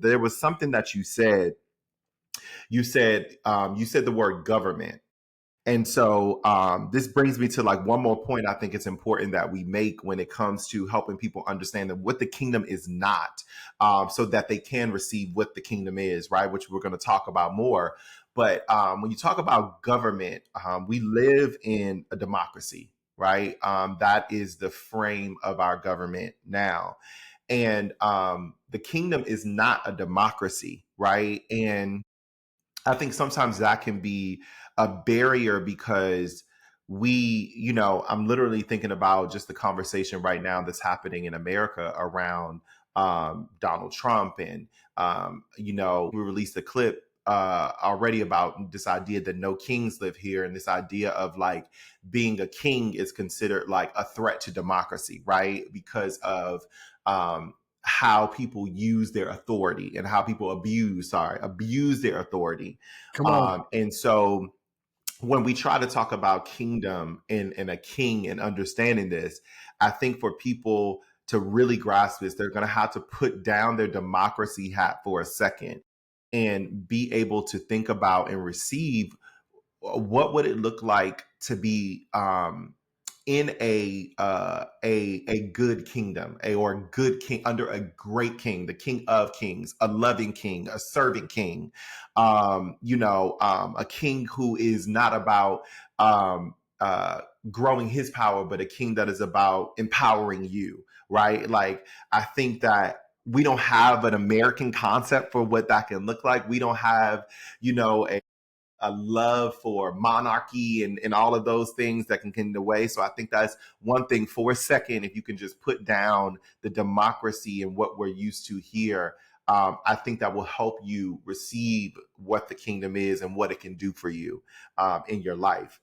there was something that you said. You said the word government. And so this brings me to like one more point I think it's important that we make when it comes to helping people understand that what the kingdom is not, so that they can receive what the kingdom is, right? Which we're going to talk about more. But when you talk about government, we live in a democracy, right? That is the frame of our government now. And the kingdom is not a democracy, right? And I think sometimes that can be a barrier because I'm literally thinking about just the conversation right now that's happening in America around Donald Trump. And, we released a clip already about this idea that no kings live here. And this idea of like being a king is considered like a threat to democracy, right? Because of, how people use their authority and how people abuse their authority. Come on. And so when we try to talk about kingdom and a king and understanding this, I think for people to really grasp this, they're going to have to put down their democracy hat for a second and be able to think about and receive what would it look like to be in a good kingdom, or a good king under a great king, the King of Kings, a loving king, a serving king, a king who is not about growing his power, but a king that is about empowering you, right? Like I think that we don't have an American concept for what that can look like. We don't have, a love for monarchy and all of those things that can get in the way. So I think that's one thing for a second. If you can just put down the democracy and what we're used to here, I think that will help you receive what the kingdom is and what it can do for you in your life.